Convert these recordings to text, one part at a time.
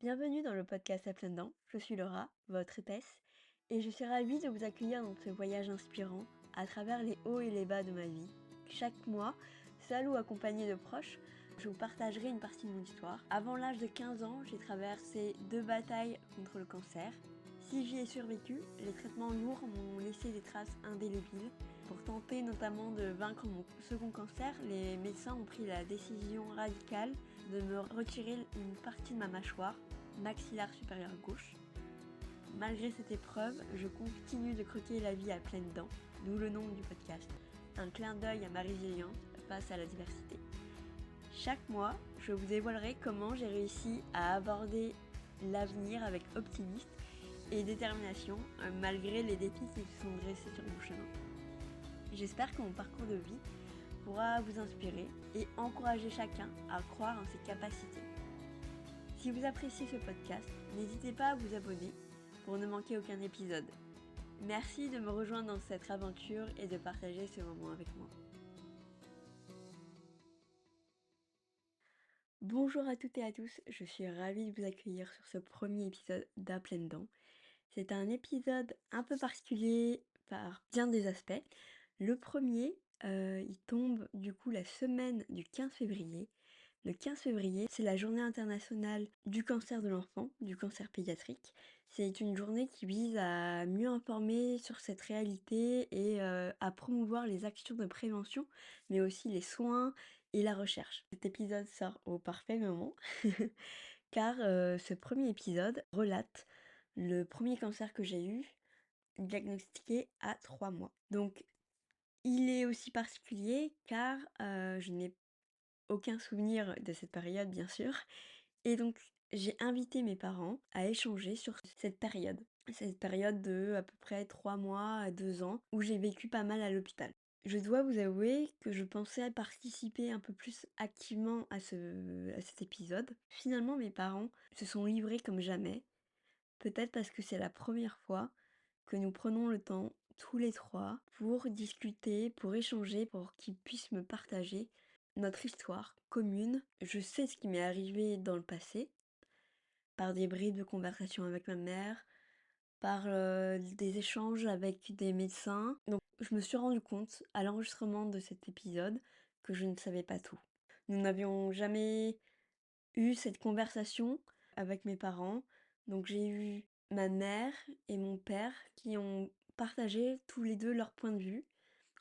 Bienvenue dans le podcast à pleines dents. Je suis Laura, votre épaisse, et je suis ravie de vous accueillir dans ce voyage inspirant à travers les hauts et les bas de ma vie. Chaque mois, seule ou accompagnée de proches, je vous partagerai une partie de mon histoire. Avant l'âge de 15 ans, j'ai traversé 2 batailles contre le cancer. Si j'y ai survécu, les traitements lourds m'ont laissé des traces indélébiles. Pour tenter notamment de vaincre mon second cancer, les médecins ont pris la décision radicale de me retirer une partie de ma mâchoire, maxillaire supérieure gauche. Malgré cette épreuve, je continue de croquer la vie à pleines dents, d'où le nom du podcast, un clin d'œil à ma résilience face à la diversité. Chaque mois, je vous dévoilerai comment j'ai réussi à aborder l'avenir avec optimisme et détermination, malgré les défis qui se sont dressés sur mon chemin. J'espère que mon parcours de vie pourra vous inspirer et encourager chacun à croire en ses capacités. Si vous appréciez ce podcast, n'hésitez pas à vous abonner pour ne manquer aucun épisode. Merci de me rejoindre dans cette aventure et de partager ce moment avec moi. Bonjour à toutes et à tous, je suis ravie de vous accueillir sur ce premier épisode d'À pleines dents. C'est un épisode un peu particulier par bien des aspects. Le premier, il tombe du coup la semaine du 15 février. Le 15 février, c'est la journée internationale du cancer de l'enfant, du cancer pédiatrique. C'est une journée qui vise à mieux informer sur cette réalité et à promouvoir les actions de prévention, mais aussi les soins et la recherche. Cet épisode sort au parfait moment, car ce premier épisode relate le premier cancer que j'ai eu, diagnostiqué à 3 mois. Donc, il est aussi particulier car je n'ai aucun souvenir de cette période, bien sûr. Et donc, j'ai invité mes parents à échanger sur cette période. Cette période de à peu près 3 mois à 2 ans, où j'ai vécu pas mal à l'hôpital. Je dois vous avouer que je pensais participer un peu plus activement à cet épisode. Finalement, mes parents se sont livrés comme jamais. Peut-être parce que c'est la première fois que nous prenons le temps, tous les trois, pour discuter, pour échanger, pour qu'ils puissent me partager notre histoire commune. Je sais ce qui m'est arrivé dans le passé, par des bribes de conversation avec ma mère, par des échanges avec des médecins. Donc je me suis rendu compte à l'enregistrement de cet épisode que je ne savais pas tout. Nous n'avions jamais eu cette conversation avec mes parents. Donc j'ai eu ma mère et mon père qui ont partagé tous les deux leur point de vue.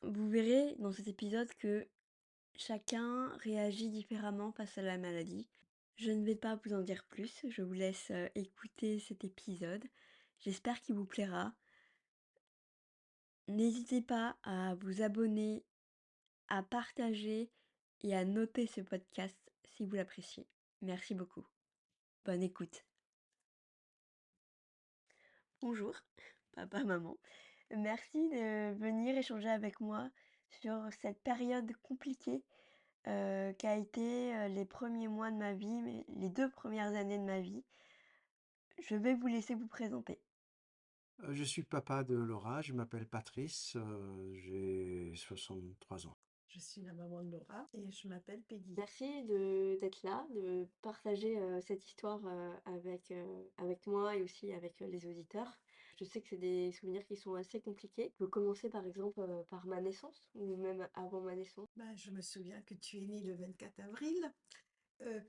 Vous verrez dans cet épisode que chacun réagit différemment face à la maladie. Je ne vais pas vous en dire plus, je vous laisse écouter cet épisode. J'espère qu'il vous plaira. N'hésitez pas à vous abonner, à partager et à noter ce podcast si vous l'appréciez. Merci beaucoup. Bonne écoute. Bonjour, papa, maman. Merci de venir échanger avec moi sur cette période compliquée qu'a été les premiers mois de ma vie, mais les 2 premières années de ma vie. Je vais vous laisser vous présenter. Je suis le papa de Laura, je m'appelle Patrice, j'ai 63 ans. Je suis la maman de Laura et je m'appelle Peggy. Merci d'être là, de partager cette histoire avec moi et aussi avec les auditeurs. Je sais que c'est des souvenirs qui sont assez compliqués. Je peux commencer par exemple par ma naissance ou même avant ma naissance. Je me souviens que tu es née le 24 avril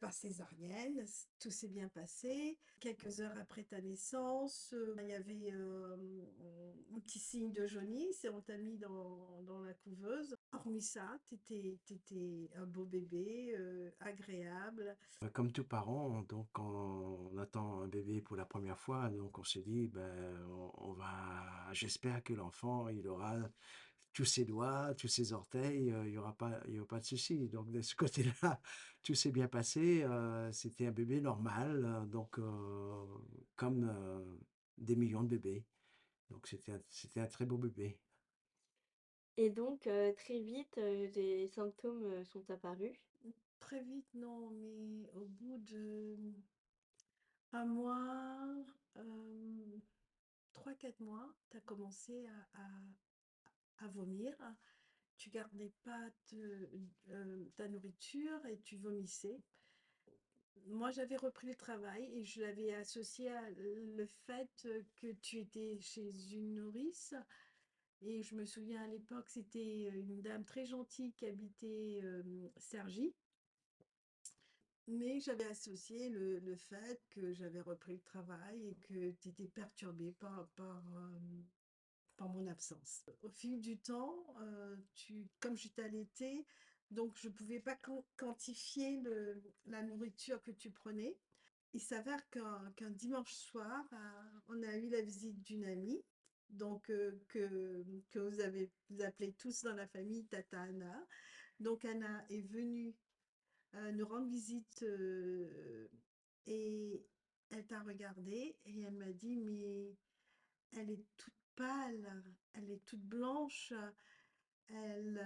par césarienne. Tout s'est bien passé. Quelques heures après ta naissance, il y avait un petit signe de jaunisse et on t'a mis dans la couveuse. Hormis ça, t'étais un beau bébé, agréable. Comme tout parent, donc quand on attend un bébé pour la première fois, donc on se dit, on va, j'espère que l'enfant, il aura tous ses doigts, tous ses orteils, il y aura pas de souci. Donc de ce côté-là, tout s'est bien passé. C'était un bébé normal, comme des millions de bébés. Donc c'était un très beau bébé. Et donc très vite des symptômes sont apparus. Très vite, non, mais au bout de un mois, 3-4 mois, tu as commencé à vomir. Tu gardais pas ta nourriture et tu vomissais. moi, j'avais repris le travail et je l'avais associé à le fait que tu étais chez une nourrice. Et je me souviens à l'époque, c'était une dame très gentille qui habitait Cergy. Mais j'avais associé le fait que j'avais repris le travail et que tu étais perturbée par mon absence. Au fil du temps, comme j'étais allaitée, donc je ne pouvais pas quantifier la nourriture que tu prenais. Il s'avère qu'un dimanche soir, on a eu la visite d'une amie, donc que vous appelez tous dans la famille Tata Anna. Donc Anna est venue nous rendre visite et elle t'a regardée et elle m'a dit, mais elle est toute pâle, elle est toute blanche, elle,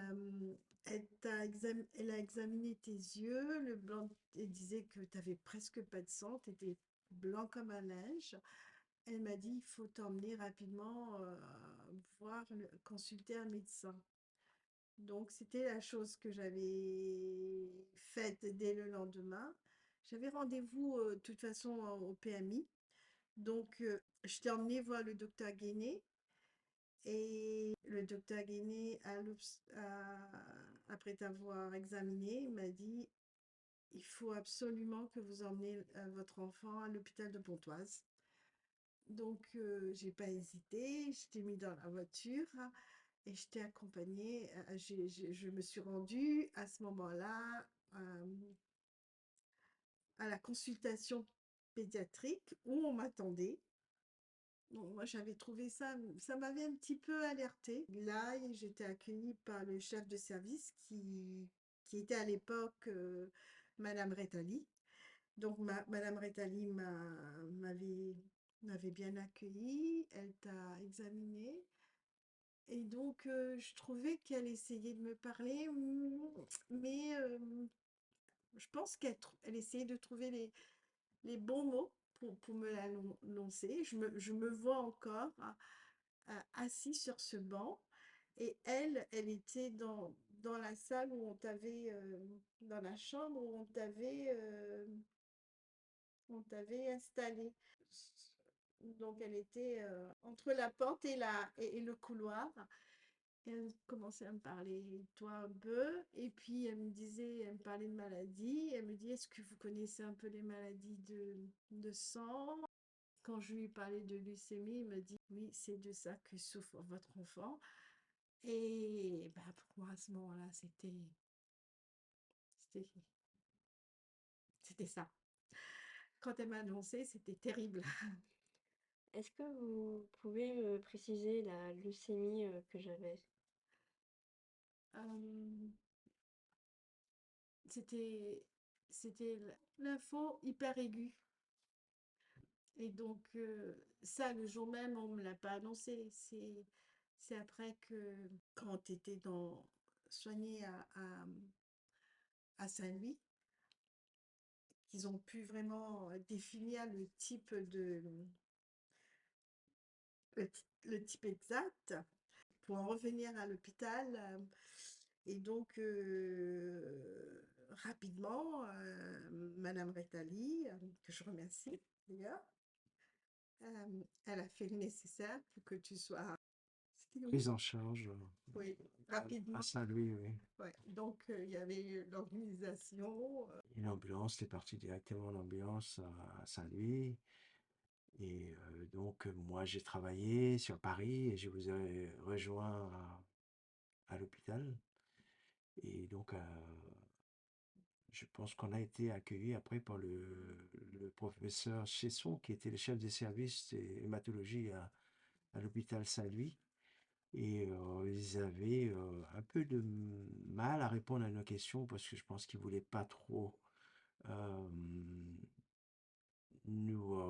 elle a examiné tes yeux, le blanc, elle disait que tu avais presque pas de sang, tu étais blanc comme un linge. Elle m'a dit, il faut t'emmener rapidement consulter un médecin. Donc, c'était la chose que j'avais faite dès le lendemain. J'avais rendez-vous, de toute façon, au PMI. Donc, je t'ai emmené voir le docteur Guéné. Et le docteur Guéné, après t'avoir examiné, m'a dit, il faut absolument que vous emmenez votre enfant à l'hôpital de Pontoise. Donc, j'ai pas hésité, je t'ai mis dans la voiture et je t'ai accompagnée. Je me suis rendue à ce moment-là à la consultation pédiatrique où on m'attendait. Bon, moi, j'avais trouvé ça, ça m'avait un petit peu alertée. Là, j'étais accueillie par le chef de service qui était à l'époque Madame Rétali. Donc, Madame Rétali m'avait bien accueillie, elle t'a examinée. Et donc, je trouvais qu'elle essayait de me parler, mais je pense elle essayait de trouver les bons mots pour me l'annoncer. Je me vois encore assis sur ce banc. Et elle était dans la salle où on t'avait, dans la chambre où on t'avait installé. Donc elle était entre la porte et le couloir. Et elle commençait à me parler, toi un peu, et puis elle me parlait de maladies. Elle me dit, est-ce que vous connaissez un peu les maladies de sang? Quand je lui parlais de leucémie, il m'a dit, oui, c'est de ça que souffre votre enfant. Et bah, pour moi, à ce moment-là, c'était, c'était ça. Quand elle m'a annoncé, c'était terrible. Est-ce que vous pouvez me préciser la leucémie que j'avais? Euh, c'était, c'était l'info hyper aiguë. Et donc, ça, le jour même, on ne me l'a pas annoncé. C'est après que, quand tu étais soigné à Saint-Louis, qu'ils ont pu vraiment définir le type exact pour en revenir à l'hôpital. Et donc, rapidement, Madame Rétali, que je remercie d'ailleurs, elle a fait le nécessaire pour que tu sois. C'était où? Prise en charge Oui, à rapidement. Saint-Louis, oui. Ouais. Donc, il y avait eu l'organisation. Une ambulance, t'es parti directement en ambulance à Saint-Louis. Et donc, moi, j'ai travaillé sur Paris et je vous ai rejoint à l'hôpital. Et donc, je pense qu'on a été accueillis après par le professeur Chesson, qui était le chef des services d'hématologie à l'hôpital Saint-Louis. Et ils avaient un peu de mal à répondre à nos questions parce que je pense qu'ils voulaient pas trop euh, nous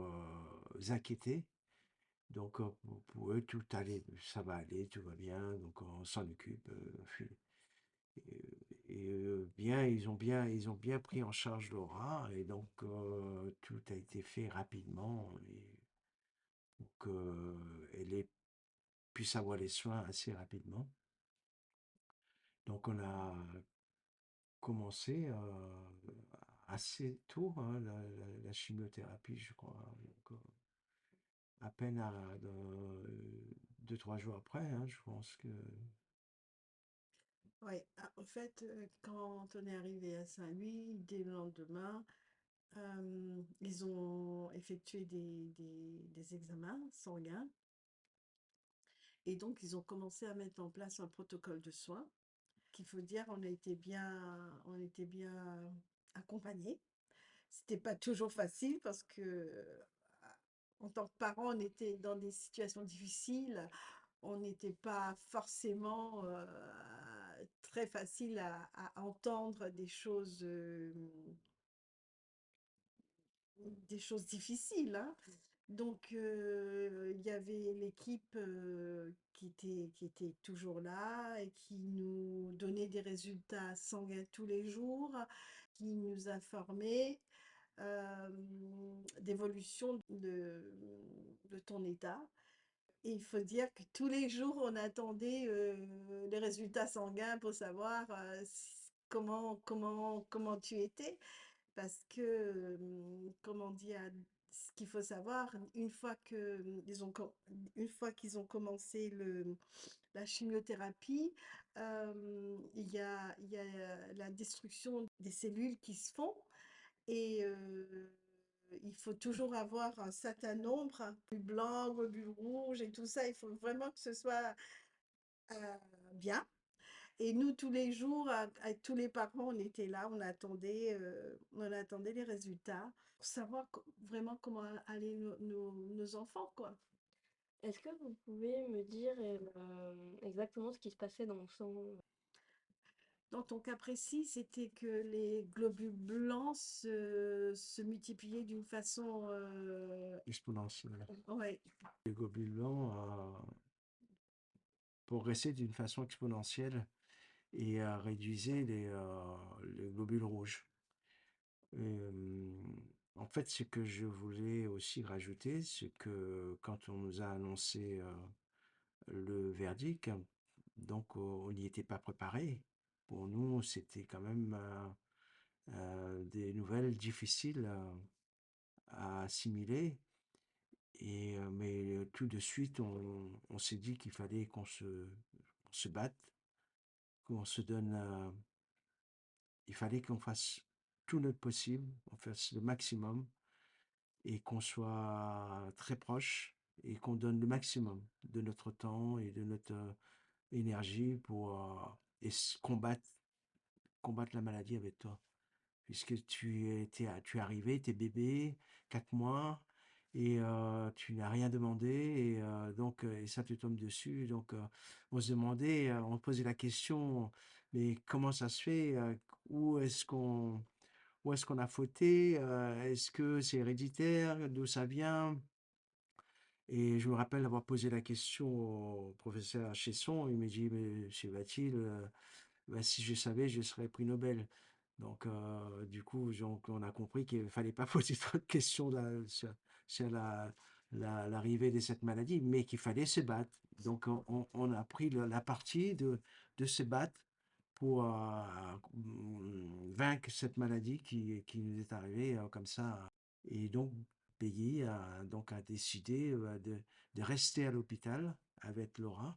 inquiéter. Donc pour eux, tout allait, ça va aller, tout va bien, donc on s'en occupe. Bien, ils ont bien pris en charge Laura et donc tout a été fait rapidement et pour qu'elle puisse avoir les soins assez rapidement. Donc on a commencé assez tôt, hein, la chimiothérapie, je crois. Donc, à peine à 2, 3 jours après, hein, je pense que Ouais, en fait, quand on est arrivé à Saint-Louis, dès le lendemain, ils ont effectué des examens sanguins et donc ils ont commencé à mettre en place un protocole de soins. Qu'il faut dire, on était bien accompagnés. C'était pas toujours facile parce que, en tant que parents, on était dans des situations difficiles. On n'était pas forcément très facile à entendre des choses difficiles, hein. Donc, il y avait l'équipe qui était toujours là et qui nous donnait des résultats sanguins tous les jours, qui nous informait d'évolution de ton état. Et il faut dire que tous les jours, on attendait les résultats sanguins pour savoir comment tu étais. Parce que, comment dire, ce qu'il faut savoir, une fois qu'ils ont commencé la chimiothérapie, il y a la destruction des cellules qui se font et il faut toujours avoir un certain nombre, globules blancs, globules rouges et tout ça. Il faut vraiment que ce soit bien. Et nous, tous les jours, avec tous les parents, on était là, on attendait les résultats pour savoir vraiment comment allaient nos enfants, quoi. Est-ce que vous pouvez me dire exactement ce qui se passait dans mon sang? Dans ton cas précis, c'était que les globules blancs se multipliaient d'une façon... exponentielle. ouais, Les globules blancs progressaient d'une façon exponentielle et réduisaient les globules rouges. Euh, En fait, ce que je voulais aussi rajouter, c'est que quand on nous a annoncé le verdict, donc on n'y était pas préparé. Pour nous, c'était quand même des nouvelles difficiles à assimiler. Mais tout de suite, on s'est dit qu'il fallait on se batte, qu'on se donne, il fallait qu'on fasse tout notre possible, on fasse le maximum et qu'on soit très proche et qu'on donne le maximum de notre temps et de notre énergie pour combattre la maladie avec toi. Puisque tu es arrivé, tu es bébé, 4 mois, et tu n'as rien demandé, et ça te tombe dessus. Donc, on se demandait, on posait la question, mais comment ça se fait? Où est-ce qu'on, où est-ce qu'on a fauté? Est-ce que c'est héréditaire? D'où ça vient? Et je me rappelle avoir posé la question au professeur Chesson. Il m'a dit, mais monsieur Batil, bah, si je savais, je serais prix Nobel. Donc, du coup, on a compris qu'il ne fallait pas poser trop de questions sur l'arrivée de cette maladie, mais qu'il fallait se battre. Donc, on a pris la partie de se battre pour vaincre cette maladie qui nous est arrivée comme ça. Et donc, Peggy a décidé de rester à l'hôpital avec Laura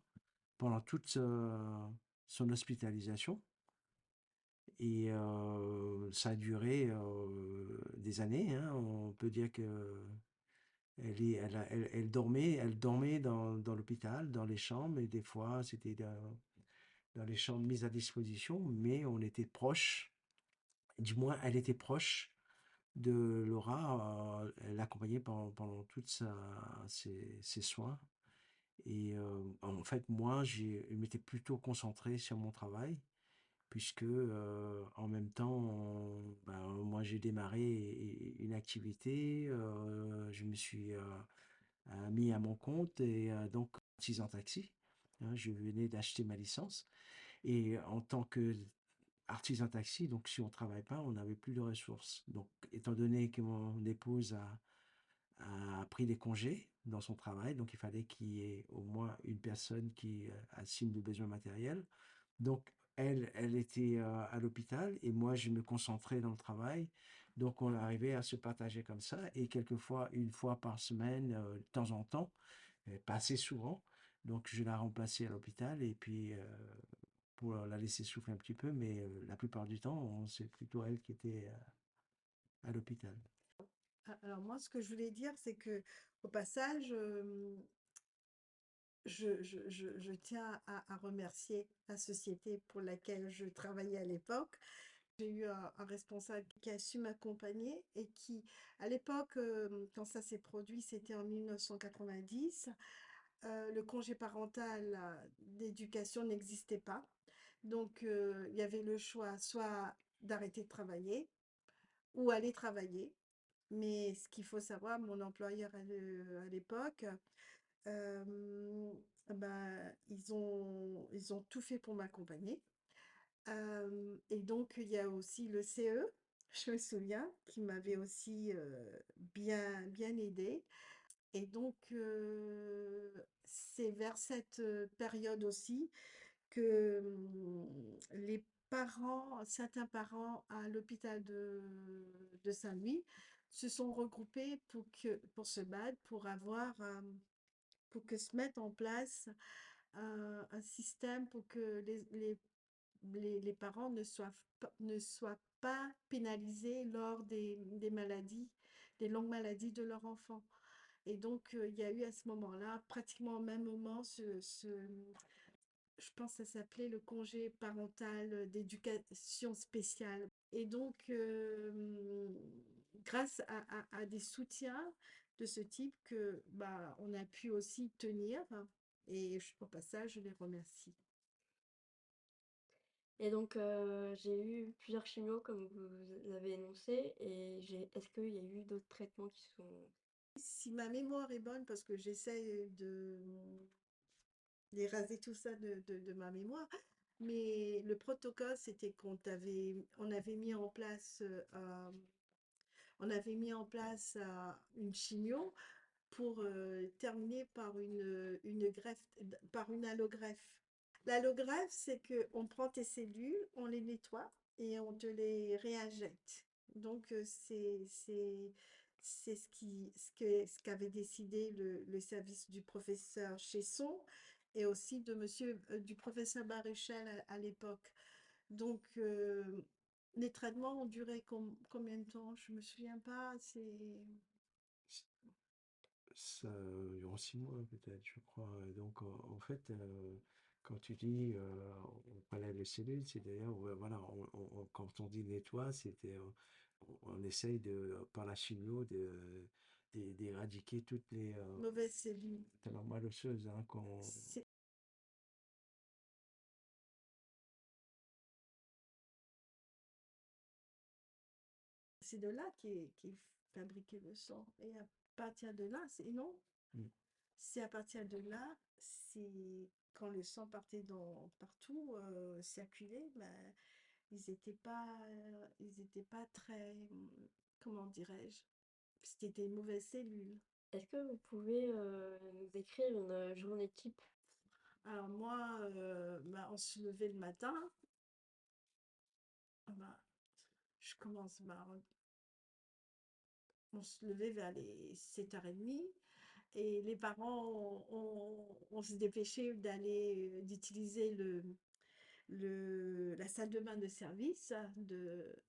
pendant toute son hospitalisation. Et ça a duré des années, hein. On peut dire que elle dormait dans l'hôpital, dans les chambres, et des fois c'était dans les chambres mises à disposition, mais on était proche, du moins elle était proche de Laura, elle l'accompagnait pendant toutes ses soins. Et en fait, moi, je m'étais plutôt concentré sur mon travail puisque en même temps, ben, moi j'ai démarré une activité, je me suis mis à mon compte et donc artisan taxi, hein, je venais d'acheter ma licence et en tant que artisan taxi, donc si on travaille pas, on n'avait plus de ressources. Donc étant donné que mon épouse a pris des congés dans son travail, donc il fallait qu'il y ait au moins une personne qui assigne le besoin matériel. Donc elle était à l'hôpital et moi, je me concentrais dans le travail. Donc, on arrivait à se partager comme ça et quelquefois, une fois par semaine, de temps en temps, pas assez souvent. Donc, je la remplaçais à l'hôpital et puis pour la laisser souffler un petit peu, mais la plupart du temps, c'est plutôt elle qui était à l'hôpital. Alors moi, ce que je voulais dire, c'est que au passage, je tiens à remercier la société pour laquelle je travaillais à l'époque. J'ai eu un responsable qui a su m'accompagner et qui, à l'époque, quand ça s'est produit, c'était en 1990, le congé parental d'éducation n'existait pas. Donc, il y avait le choix soit d'arrêter de travailler ou aller travailler. Mais ce qu'il faut savoir, mon employeur à l'époque, euh, ben, ils ont tout fait pour m'accompagner. Et donc, il y a aussi le CE, je me souviens, qui m'avait aussi bien aidée. Et donc, c'est vers cette période aussi que les parents, certains parents à l'hôpital de Saint-Louis se sont regroupés pour se battre, pour que se mette en place un système pour que les parents ne soient pas pénalisés lors des maladies, des longues maladies de leur enfant. Et donc, il y a eu à ce moment-là, pratiquement au même moment, je pense que ça s'appelait le congé parental d'éducation spéciale. Et donc, grâce à des soutiens de ce type que bah, on a pu aussi tenir. Et au passage, je les remercie. Et donc, j'ai eu plusieurs chimios comme vous avez énoncé et est-ce qu'il y a eu d'autres traitements qui sont... Si ma mémoire est bonne, parce que j'essaye d'eraser tout ça de ma mémoire, mais le protocole, c'était on avait mis en place, une chimio pour terminer par une greffe, par une allogreffe. L'allogreffe, c'est qu'on prend tes cellules, on les nettoie et on te les réinjecte. Donc, c'est ce qu'avait décidé le service du professeur Chesson et aussi du professeur Baruchel à l'époque. Donc, les traitements ont duré combien de temps? Je me souviens pas. Ça, durant 6 mois peut-être, je crois. Donc, en fait, quand tu dis on prélève les cellules, c'est d'ailleurs, ouais, voilà, quand on dit nettoie, c'était, on essaye par la chimio d'éradiquer toutes les Mauvaises cellules. tellement malheureuses hein, qu'on. C'est de là qu'est fabriqué le sang. Et à partir de là, non. Mm. C'est à partir de là, c'est quand le sang partait partout, circulait, ben, ils étaient pas très, comment dirais-je, c'était des mauvaises cellules. Est-ce que vous pouvez nous décrire une journée type? Alors moi, ben, on se levait le matin, ben, je commence, ben, on se levait vers les 7h30 et les parents, on se dépêchait d'utiliser la salle de bain de service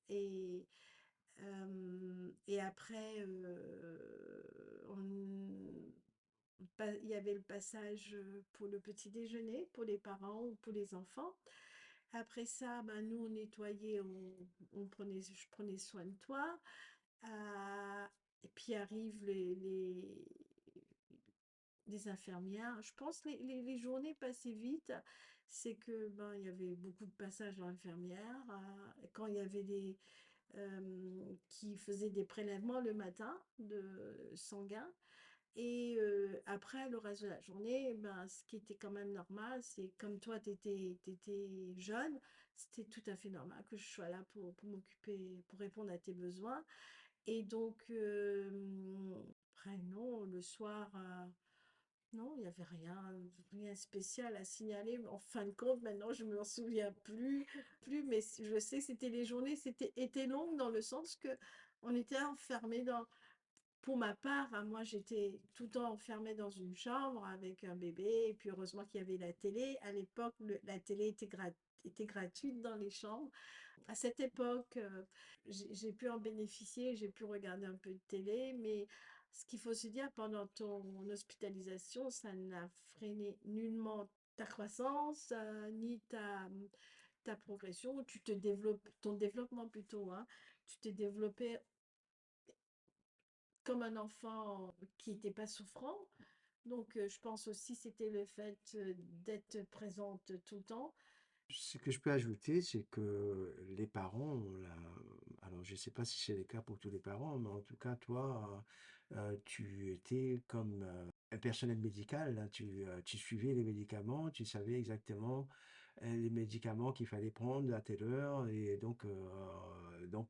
et après, il y avait le passage pour le petit déjeuner, pour les parents ou pour les enfants. Après ça, ben, nous, on nettoyait, je prenais soin de toi. Et puis arrivent les infirmières. Je pense que les journées passaient vite. C'est que ben, il y avait beaucoup de passages d'infirmières. Quand il y avait qui faisaient des prélèvements le matin de sanguin. Et après, le reste de la journée, ben, ce qui était quand même normal, c'est comme toi, tu étais jeune, c'était tout à fait normal que je sois là pour m'occuper, pour répondre à tes besoins. Et donc, après, non, le soir, Non, il n'y avait rien spécial à signaler. En fin de compte, maintenant, je ne m'en souviens plus, mais je sais que c'était les journées, étaient longues dans le sens que on était enfermés pour ma part, hein, moi, j'étais tout le temps enfermée dans une chambre avec un bébé, et puis heureusement qu'il y avait la télé. À l'époque, la télé était gratuite dans les chambres. À cette époque, j'ai pu en bénéficier, j'ai pu regarder un peu de télé, mais ce qu'il faut se dire, pendant ton hospitalisation, ça n'a freiné nullement ta croissance, ni ta progression. Tu te développes, ton développement plutôt, hein. Tu t'es développé comme un enfant qui n'était pas souffrant. Donc, je pense aussi c'était le fait d'être présente tout le temps. Ce que je peux ajouter, c'est que les parents, alors je ne sais pas si c'est le cas pour tous les parents, mais en tout cas, toi, tu étais comme un personnel médical, là, tu suivais les médicaments, tu savais exactement les médicaments qu'il fallait prendre à telle heure, et donc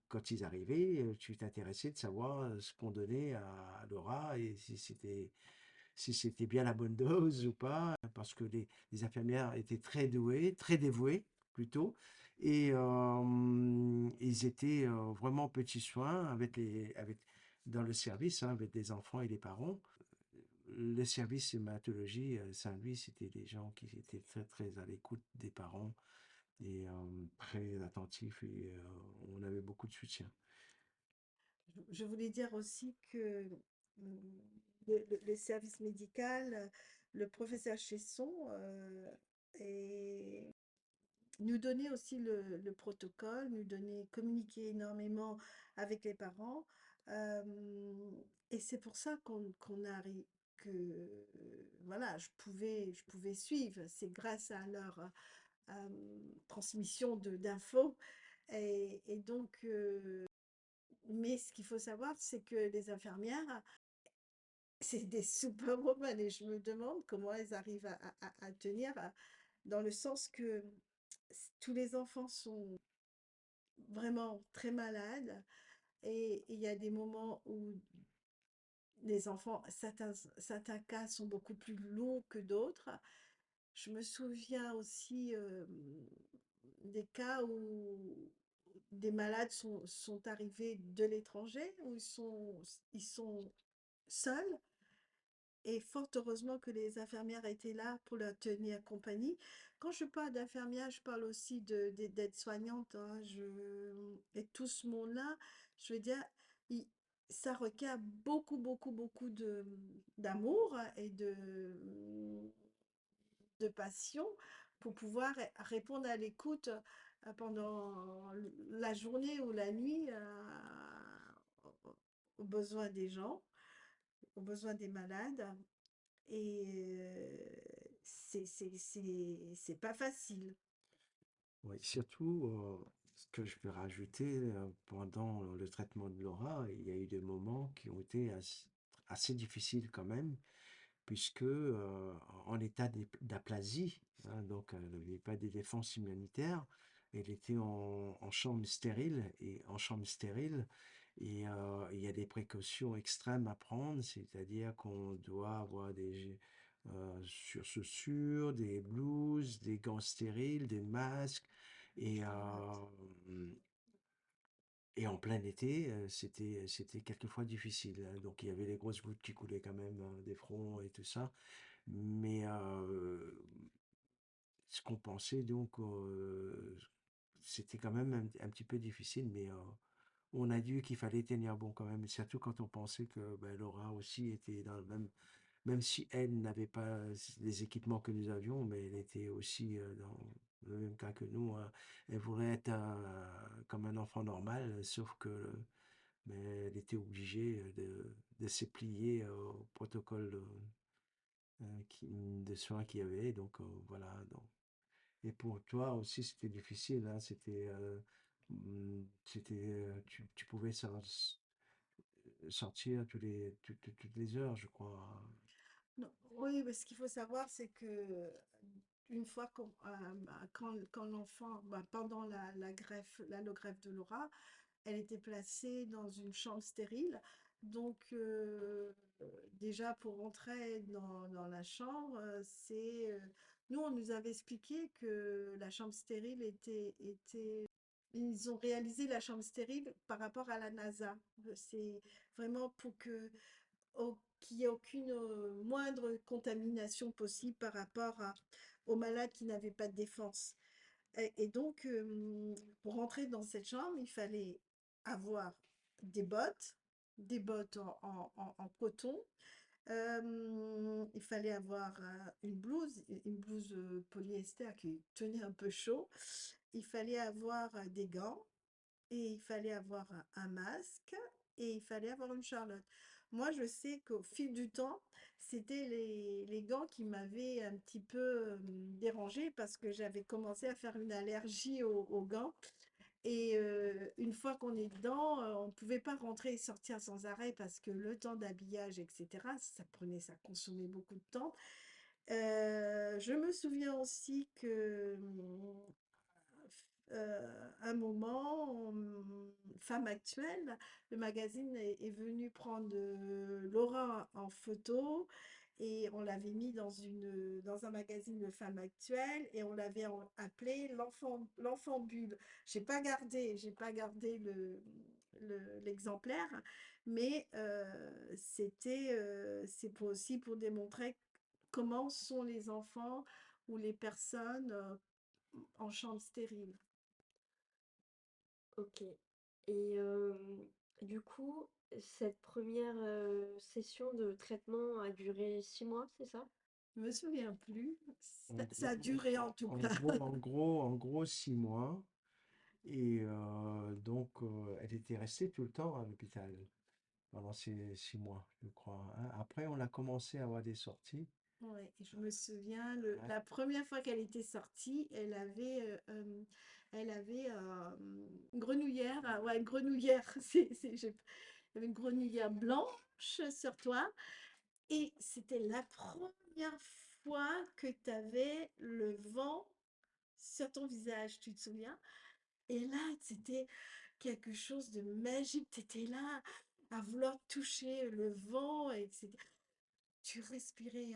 quand ils arrivaient, tu t'intéressais de savoir ce qu'on donnait à Laura et si c'était bien la bonne dose ou pas, parce que les infirmières étaient très douées, très dévouées plutôt, et ils étaient vraiment petits soins dans le service, hein, avec les enfants et les parents. Le service hématologie Saint-Louis, c'était des gens qui étaient très très à l'écoute des parents et très attentifs et on avait beaucoup de soutien. Je voulais dire aussi que le service médical, le professeur Chesson, et nous donnait aussi le protocole, nous donnait communiquer énormément avec les parents. euh, et c'est pour ça qu'on arrive que voilà, je pouvais suivre. C'est grâce à leur transmission d'infos. Et donc, mais ce qu'il faut savoir, c'est que les infirmières, c'est des superwomen et je me demande comment elles arrivent à tenir, dans le sens que tous les enfants sont vraiment très malades et il y a des moments où les enfants, certains cas sont beaucoup plus lourds que d'autres. Je me souviens aussi des cas où des malades sont arrivés de l'étranger, où ils sont seuls. Et fort heureusement que les infirmières étaient là pour leur tenir compagnie. Quand je parle d'infirmières, je parle aussi d'aides-soignantes, hein, et tout ce monde-là, je veux dire, il- ça requiert beaucoup, beaucoup, beaucoup d'amour et de passion pour pouvoir répondre à l'écoute pendant la journée ou la nuit aux aux besoins des gens, aux besoins des malades. Et c'est pas facile. Oui, surtout, ce que je peux rajouter, pendant le traitement de Laura, il y a eu des moments qui ont été assez difficiles quand même, puisque en état d'aplasie, hein, donc elle n'avait pas des défenses immunitaires, elle était en chambre stérile, et il y a des précautions extrêmes à prendre, c'est-à-dire qu'on doit avoir des surchaussures, des blouses, des gants stériles, des masques, et, et en plein été, c'était quelquefois difficile, hein. Donc il y avait les grosses gouttes qui coulaient quand même des fronts et tout ça. Mais ce qu'on pensait donc, c'était quand même un petit peu difficile, mais on a dit qu'il fallait tenir bon quand même, surtout quand on pensait que ben, Laura aussi était dans le même si elle n'avait pas les équipements que nous avions, mais elle était aussi dans le même cas que nous, hein. Elle voulait être comme un enfant normal, sauf que mais elle était obligée de se plier au protocole de soins qu'il y avait. Donc voilà. Donc. Et pour toi aussi, c'était difficile, hein, tu pouvais sortir toutes les heures, je crois. Non, oui, mais ce qu'il faut savoir, c'est que une fois quand l'enfant, bah, pendant la greffe, le greffe de Laura, elle était placée dans une chambre stérile. Donc, déjà pour rentrer dans la chambre, nous, on nous avait expliqué que la chambre stérile ils ont réalisé la chambre stérile par rapport à la NASA. C'est vraiment pour qu'il n'y ait aucune moindre contamination possible par rapport aux malades qui n'avaient pas de défense. Et donc, pour rentrer dans cette chambre, il fallait avoir des bottes en coton. Il fallait avoir une blouse polyester qui tenait un peu chaud. Il fallait avoir des gants et il fallait avoir un masque et il fallait avoir une charlotte. Moi, je sais qu'au fil du temps, c'était les gants qui m'avaient un petit peu dérangée parce que j'avais commencé à faire une allergie aux gants. Et une fois qu'on est dedans, on ne pouvait pas rentrer et sortir sans arrêt parce que le temps d'habillage, etc., ça consommait beaucoup de temps. Je me souviens aussi que un moment, Femme Actuelle, le magazine est venu prendre Laura en photo et on l'avait mis dans un magazine de Femme Actuelle et on l'avait appelé l'enfant bulle. J'ai pas gardé l'exemplaire, mais c'est aussi pour démontrer comment sont les enfants ou les personnes en chambre stérile. Ok. Et du coup, cette première session de traitement a duré 6 mois, c'est ça? Je me souviens plus. En Ça a gros, duré en tout cas. en gros, 6 mois. Et donc, elle était restée tout le temps à l'hôpital pendant ces 6 mois, je crois, hein. Après, on a commencé à avoir des sorties. Ouais, et je me souviens, Ouais. la première fois qu'elle était sortie, elle avait une grenouillère. Ouais, une grenouillère. Il y avait une grenouillère blanche sur toi. Et c'était la première fois que tu avais le vent sur ton visage, tu te souviens? Et là, c'était quelque chose de magique. Tu étais là à vouloir toucher le vent et tu respirais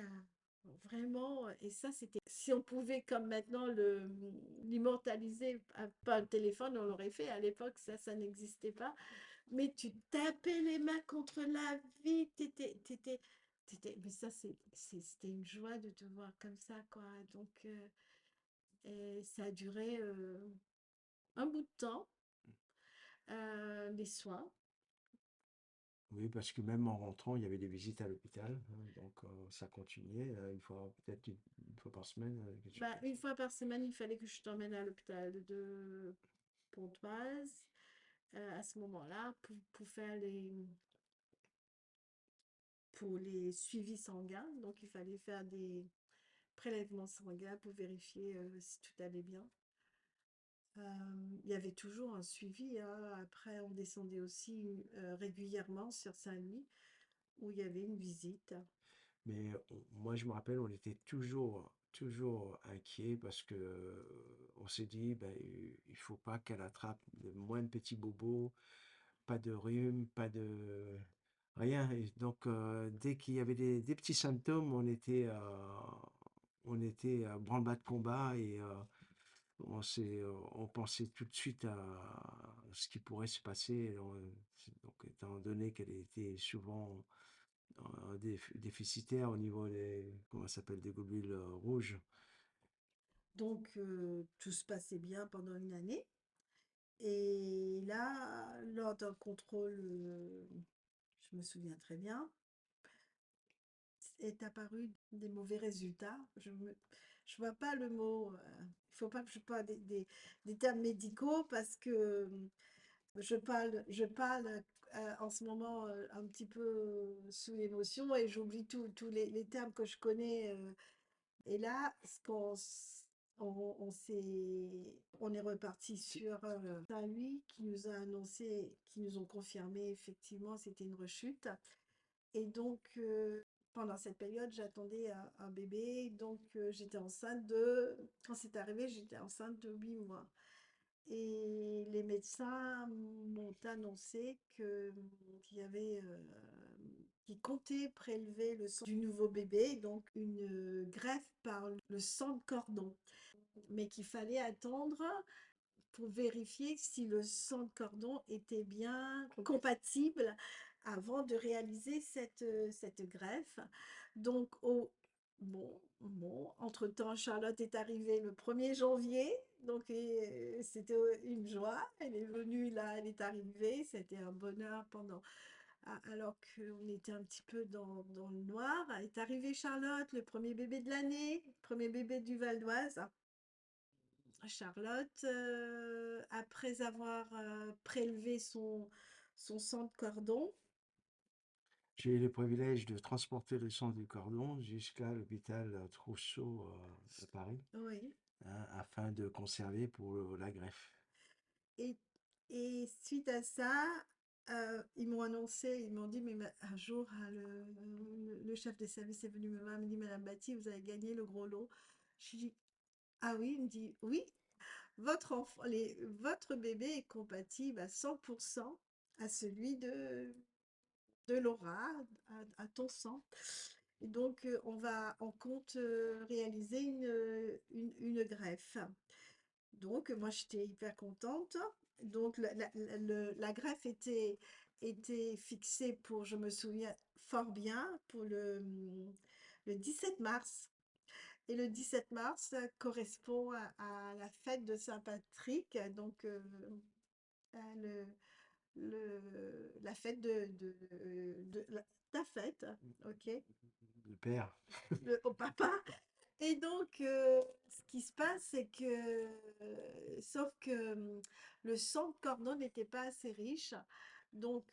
vraiment. Et ça, c'était. Si on pouvait, comme maintenant, l'immortaliser par le téléphone, on l'aurait fait. À l'époque, ça n'existait pas. Mais tu tapais les mains contre la vie. Mais ça, c'était une joie de te voir comme ça, quoi. Donc, et ça a duré un bout de temps, les soins. Oui, parce que même en rentrant, il y avait des visites à l'hôpital, hein, donc ça continuait, peut-être une fois par semaine, quelque chose Bah, comme ça. une fois par semaine, il fallait que je t'emmène à l'hôpital de Pontoise à ce moment-là pour les suivis sanguins. Donc, il fallait faire des prélèvements sanguins pour vérifier si tout allait bien. Il y avait toujours un suivi, hein. Après, on descendait aussi régulièrement sur Saint-Louis où il y avait une visite. Mais moi, je me rappelle, on était toujours inquiets parce que on s'est dit, ben, il faut pas qu'elle attrape le moins de petits bobos, pas de rhume, pas de rien. Et donc, dès qu'il y avait des petits symptômes, on était à branle-bas de combat et on pensait tout de suite à ce qui pourrait se passer. Donc, étant donné qu'elle était souvent déficitaire au niveau comment ça s'appelle, des globules rouges. Donc, tout se passait bien pendant une année. Et là, lors d'un contrôle, je me souviens très bien, est apparu des mauvais résultats. Je vois pas le mot. Il faut pas que je parle des termes médicaux parce que je parle en ce moment un petit peu sous l'émotion et j'oublie tous les termes que je connais. Et là, on est reparti sur Saint-Louis qui nous a annoncé, qui nous ont confirmé effectivement c'était une rechute. Et donc, pendant cette période, j'attendais un bébé. Donc, quand c'est arrivé, j'étais enceinte de 8 mois. Et les médecins m'ont annoncé qu'il y avait qui comptait prélever le sang du nouveau bébé, donc une greffe par le sang de cordon, mais qu'il fallait attendre pour vérifier si le sang de cordon était bien compatible avant de réaliser cette greffe. Donc, entre-temps, Charlotte est arrivée le 1er janvier, donc c'était une joie. Elle est venue là, elle est arrivée, c'était un bonheur alors qu'on était un petit peu dans le noir. Est arrivée Charlotte, le premier bébé de l'année, premier bébé du Val d'Oise. Charlotte, après avoir prélevé son sang de cordon, J'ai eu le privilège de transporter le sang du cordon jusqu'à l'hôpital Trousseau à Paris, oui, hein, afin de conserver pour la greffe. et, et suite à ça, ils m'ont annoncé, ils m'ont dit, mais un jour, le chef de service est venu me voir, il me dit, Madame Batty, vous avez gagné le gros lot. Je dis, ah oui, il me dit, oui, votre bébé est compatible à 100% à celui de Laura, à ton sang. Et donc, on compte réaliser une greffe. Donc, moi, j'étais hyper contente. Donc, la greffe était fixée pour, je me souviens fort bien, pour le 17 mars. Et le 17 mars, ça correspond à la fête de Saint-Patrick, donc le, la fête ta fête, ok, Le père, au papa. Et donc, ce qui se passe, c'est que, sauf que le sang de cordon n'était pas assez riche. Donc,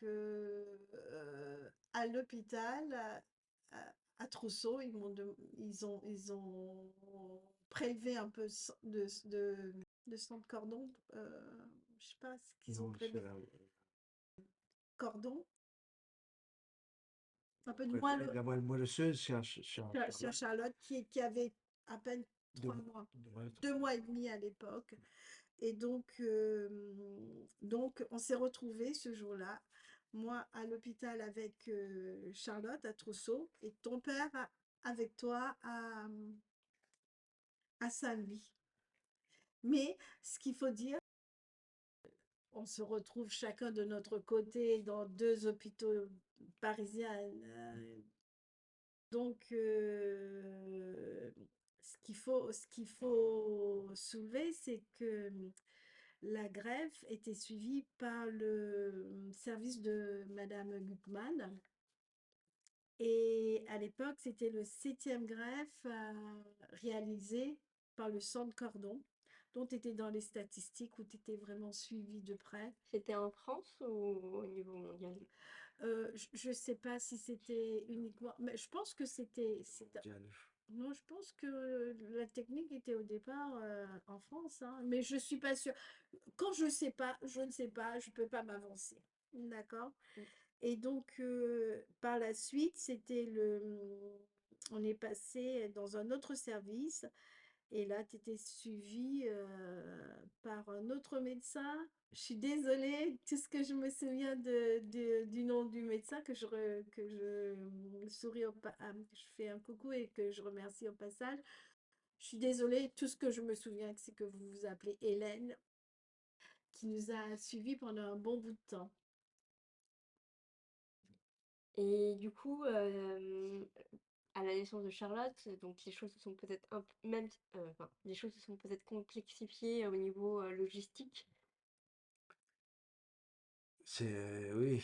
à l'hôpital, à Trousseau, ils ont prélevé un peu de sang de cordon. Je sais pas ce qu'ils ont non, prélevé. Cordon, un peu de la moelle moelleuse, sur Charlotte. Charlotte, qui avait à peine Deux, 3 mois, ouais, 2 mois et demi à l'époque. Et donc on s'est retrouvés ce jour-là, moi à l'hôpital avec Charlotte à Trousseau et ton père avec toi à Saint-Louis. Mais ce qu'il faut dire, on se retrouve chacun de notre côté dans 2 hôpitaux parisiens. Donc, ce qu'il faut soulever, c'est que la greffe était suivie par le service de Madame Gutmann. Et à l'époque, c'était le 7e greffe réalisé par le sang de cordon, dont tu étais dans les statistiques, où tu étais vraiment suivi de près. C'était en France ou au niveau mondial? Je ne sais pas si c'était uniquement, mais je pense que mondial. non, je pense que la technique était au départ en France, hein, mais je suis pas sûre. Quand je sais pas, je ne sais pas, je peux pas m'avancer. D'accord? Mm. Et donc, par la suite, on est passé dans un autre service et là, tu étais suivi par un autre médecin. Je suis désolée, tout ce que je me souviens du nom du médecin, que je souris que je fais un coucou et que je remercie au passage. Je suis désolée, tout ce que je me souviens, c'est que vous vous appelez Hélène, qui nous a suivis pendant un bon bout de temps. Et du coup, à la naissance de Charlotte, donc les choses se sont peut-être enfin, les choses se sont peut-être complexifiées au niveau logistique. Oui,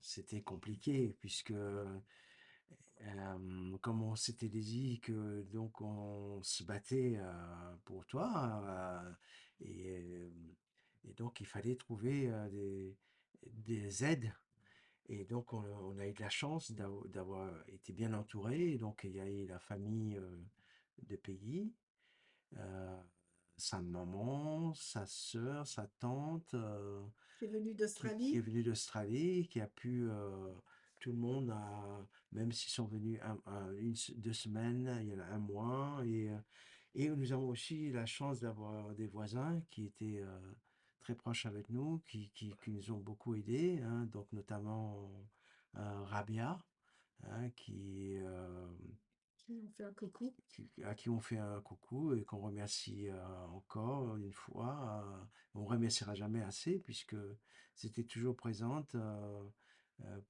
c'était compliqué puisque comme on s'était dit que donc on se battait pour toi et, et donc il fallait trouver des aides et donc on a eu de la chance d'avoir été bien entouré. Et donc il y a eu la famille de pays, euh, sa maman, sa sœur, sa tante. Qui est venu Qui est d'Australie. venu d'Australie, qui a pu, tout le monde a, même s'ils sont venus 2 semaines, il y en a un mois, et nous avons aussi la chance d'avoir des voisins qui étaient très proches avec nous, qui nous ont beaucoup aidés, hein, donc notamment Rabia, hein, Qui ont fait un coucou. à qui on fait un coucou et qu'on remercie encore une fois. On remerciera jamais assez puisque c'était toujours présente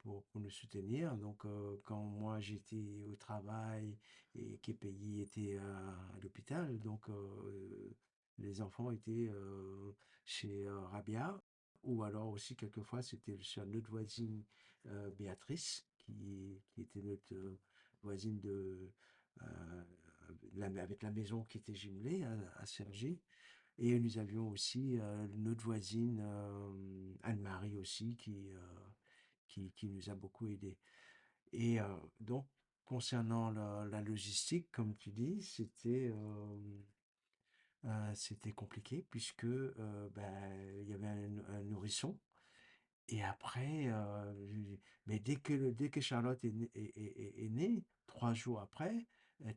pour nous soutenir. Donc, quand moi j'étais au travail et qu'Epeyi était à l'hôpital, donc les enfants étaient chez Rabia. Ou alors aussi, quelquefois, c'était chez notre voisine Béatrice, qui était notre voisine euh, avec la maison qui était jumelée à Cergy. Et nous avions aussi notre voisine Anne-Marie aussi qui nous a beaucoup aidés. Et donc, concernant la logistique, comme tu dis, c'était compliqué puisque ben, il y avait un nourrisson. Et après, mais dès que Charlotte est née, 3 jours après,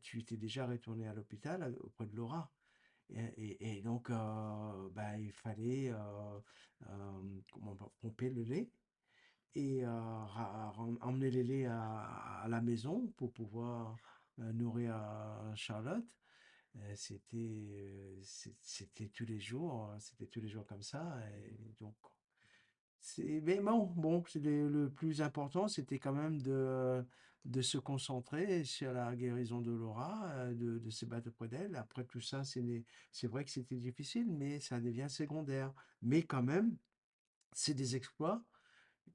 tu étais déjà retourné à l'hôpital auprès de Laura. Et donc, bah, il fallait pomper le lait et emmener les laits à la maison pour pouvoir nourrir Charlotte. C'était tous les jours, c'était tous les jours comme ça. Et donc, mais bon, le plus important, c'était quand même de se concentrer sur la guérison de Laura, de se battre auprès d'elle. Après tout ça, c'est vrai que c'était difficile, mais ça devient secondaire. Mais quand même, c'est des exploits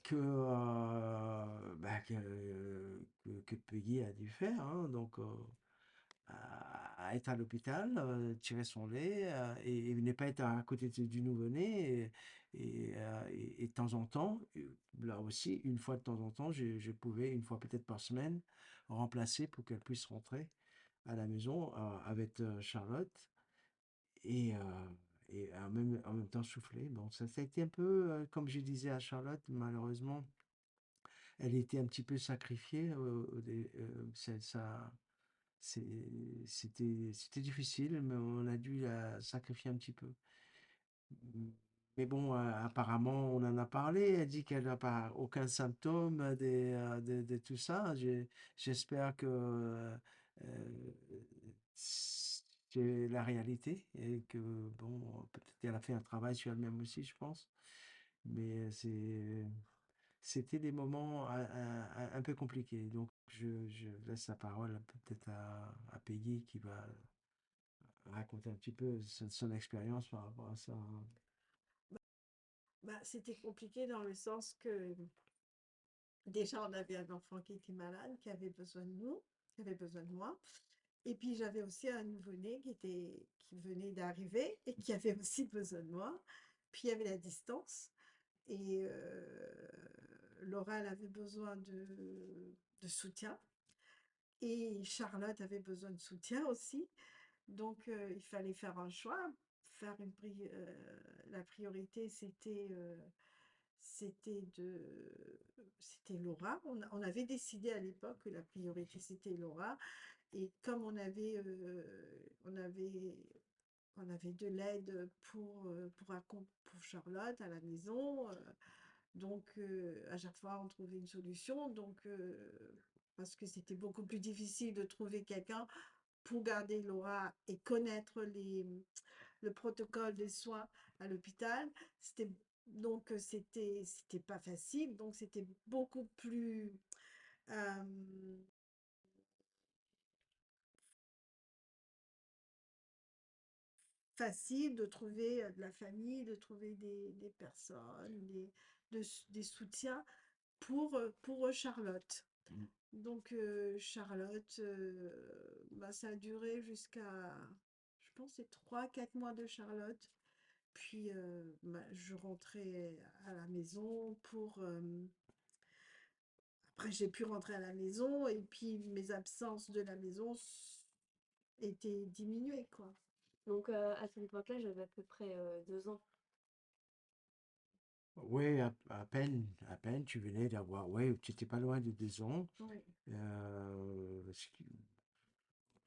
que Peggy a dû faire, hein. Donc, à être à l'hôpital, tirer son lait, et ne pas être à côté du nouveau-né. Et de temps en temps, là aussi, une fois de temps en temps, je pouvais, une fois peut-être par semaine, remplacer pour qu'elle puisse rentrer à la maison avec Charlotte et, en même temps souffler. Bon, ça a été un peu, comme je disais à Charlotte, malheureusement, elle était un petit peu sacrifiée. C'est c'était difficile, mais on a dû la sacrifier un petit peu. Mmh, mais bon, apparemment, on en a parlé. Elle dit qu'elle n'a pas aucun symptôme de tout ça. J'espère que c'est la réalité et que, bon, peut-être qu'elle a fait un travail sur elle-même aussi, je pense. Mais c'était des moments un peu compliqués. Donc, je laisse la parole peut-être à Peggy qui va raconter un petit peu son expérience par rapport à ça, hein. Bah, c'était compliqué dans le sens que déjà on avait un enfant qui était malade, qui avait besoin de nous, qui avait besoin de moi. Et puis j'avais aussi un nouveau-né qui venait d'arriver et qui avait aussi besoin de moi. Puis il y avait la distance. Et Laura, elle avait besoin de soutien. Et Charlotte avait besoin de soutien aussi. Donc il fallait faire un choix. Faire la priorité, c'était de, c'était Laura. On avait décidé à l'époque que la priorité, c'était Laura. Et comme on avait de l'aide pour Charlotte à la maison, donc à chaque fois on trouvait une solution. Donc parce que c'était beaucoup plus difficile de trouver quelqu'un pour garder Laura et connaître le protocole des soins à l'hôpital. C'était pas facile. Donc c'était beaucoup plus euh, facile de trouver de la famille, de trouver des personnes, des soutiens pour Charlotte. Mmh. Donc Charlotte, bah, ça a duré jusqu'à, je pense, c'est 3, 4 mois de Charlotte. Puis bah, je rentrais à la maison après, j'ai pu rentrer à la maison et puis mes absences de la maison étaient diminuées, quoi. Donc à cette époque-là, j'avais à peu près 2 ans. Oui, à peine, tu venais d'avoir, ouais, tu n'étais pas loin de 2 ans. Oui.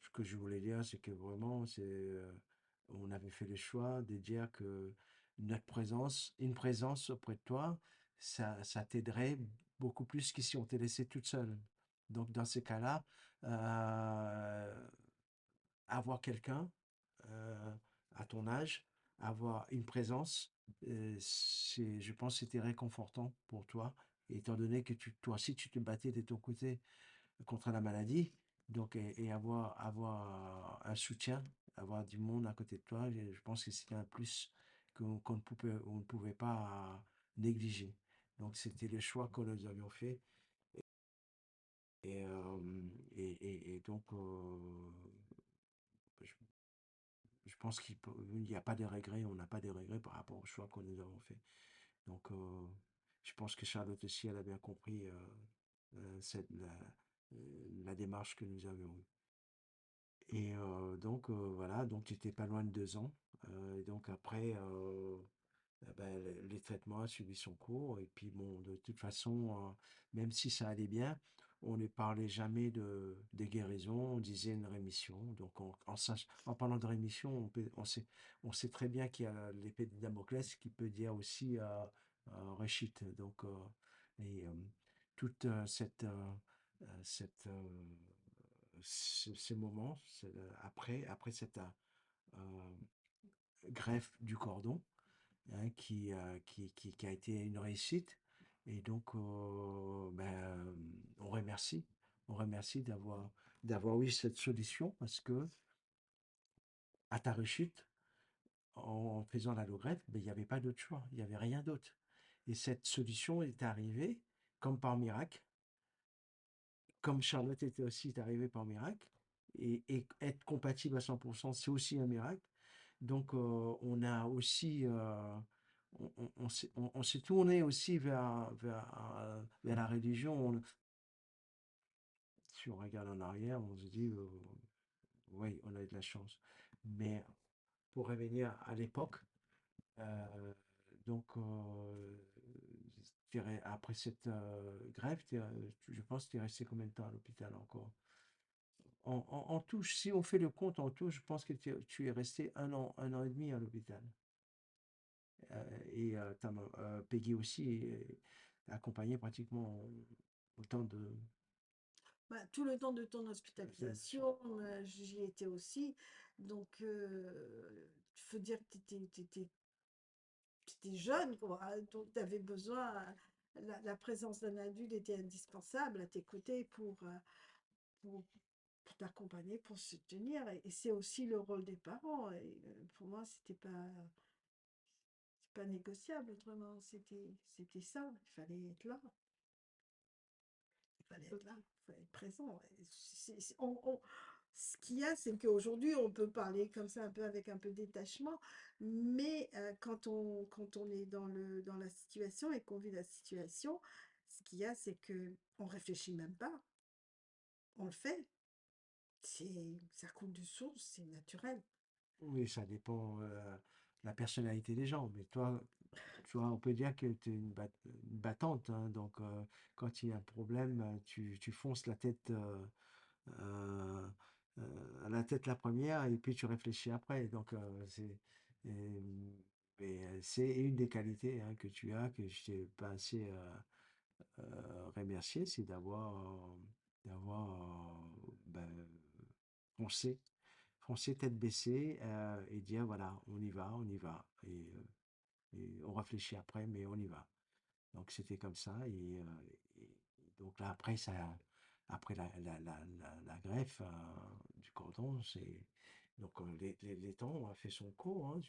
Ce que je voulais dire, c'est que vraiment, on avait fait le choix de dire que une présence auprès de toi, ça t'aiderait beaucoup plus que si on t'est laissé toute seule. Donc, dans ces cas-là, avoir quelqu'un euh, à ton âge, avoir une présence, je pense que c'était réconfortant pour toi, étant donné que toi aussi, tu te battais de ton côté contre la maladie, donc, et avoir un soutien, avoir du monde à côté de toi, je pense que c'était un plus on ne pouvait pas négliger. Donc, c'était le choix que nous avions fait. Et, et donc, je, je pense qu'il n'y a pas de regrets, on n'a pas de regrets par rapport au choix que nous avons fait. Donc, je pense que Charlotte aussi, elle a bien compris la démarche que nous avions eue. Et donc, voilà, donc j'étais pas loin de 2 ans. Et donc après, ben, les traitements ont suivi son cours. Et puis bon, de toute façon, même si ça allait bien, on ne parlait jamais de guérison, on disait une rémission. Donc en parlant de rémission, on sait très bien qu'il y a l'épée de Damoclès qui peut dire aussi rechute. Donc, et toute ces moments après cette greffe du cordon, hein, qui a été une réussite. Et donc, ben, on remercie d'avoir eu cette solution parce que à ta rechute, en faisant l'allogreffe, ben, il n'y avait pas d'autre choix, il n'y avait rien d'autre. Et cette solution est arrivée comme par miracle, comme Charlotte était aussi arrivée par miracle. Et être compatible à 100%, c'est aussi un miracle. Donc, on a aussi, on s'est tourné aussi vers la religion. Si on regarde en arrière, on se dit, oui, on a eu de la chance. Mais pour revenir à l'époque, donc, après cette grève, je pense que tu es resté combien de temps à l'hôpital encore? En tout, si on fait le compte en tout, je pense que tu es resté 1 an et demi à l'hôpital. Et Peggy aussi est accompagnée pratiquement autant de... Bah, tout le temps de ton hospitalisation, j'y étais aussi. Donc, il faut dire que tu étais jeune, quoi. Donc, tu avais besoin, la présence d'un adulte était indispensable à tes côtés pour, pour t'accompagner, pour soutenir. Et c'est aussi le rôle des parents. Et pour moi, c'est pas négociable autrement. C'était ça. Il fallait être là. Il fallait être là. Il fallait être présent. Et ce qu'il y a, c'est qu'aujourd'hui, on peut parler comme ça, un peu avec un peu de détachement. Mais quand on est dans la situation et qu'on vit la situation, ce qu'il y a, c'est que on réfléchit même pas. On le fait. Ça coule de source, c'est naturel. Oui, ça dépend la personnalité des gens. Mais toi, tu vois, on peut dire que tu es une battante, hein. Donc, quand il y a un problème, tu fonces euh, la tête la première et puis tu réfléchis après. Donc, euh, c'est une des qualités, hein, que tu as, que je t'ai pas assez remercié, c'est d'avoir ben, foncé, foncé tête baissée et dire voilà, on y va. Et on réfléchit après, mais on y va. Donc c'était comme ça. Et donc là, après la greffe du cordon, donc les temps ont fait son cours, hein,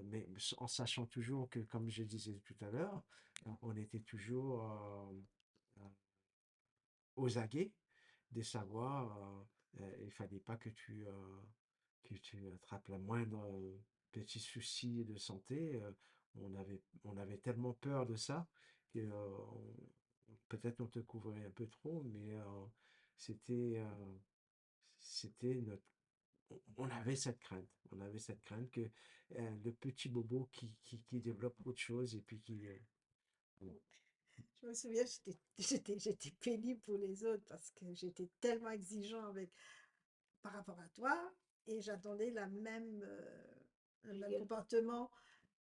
mais en sachant toujours que, comme je disais tout à l'heure, on était toujours euh, aux aguets de savoir, il fallait pas que tu attrapes la moindre petit souci de santé. On avait tellement peur de ça que peut-être on te couvrait un peu trop, mais c'était, c'était notre, on avait cette crainte. On avait cette crainte que le petit bobo qui développe autre chose et puis bon. Je me souviens, j'étais pénible pour les autres parce que j'étais tellement exigeant par rapport à toi et j'attendais le même Rigueur. comportement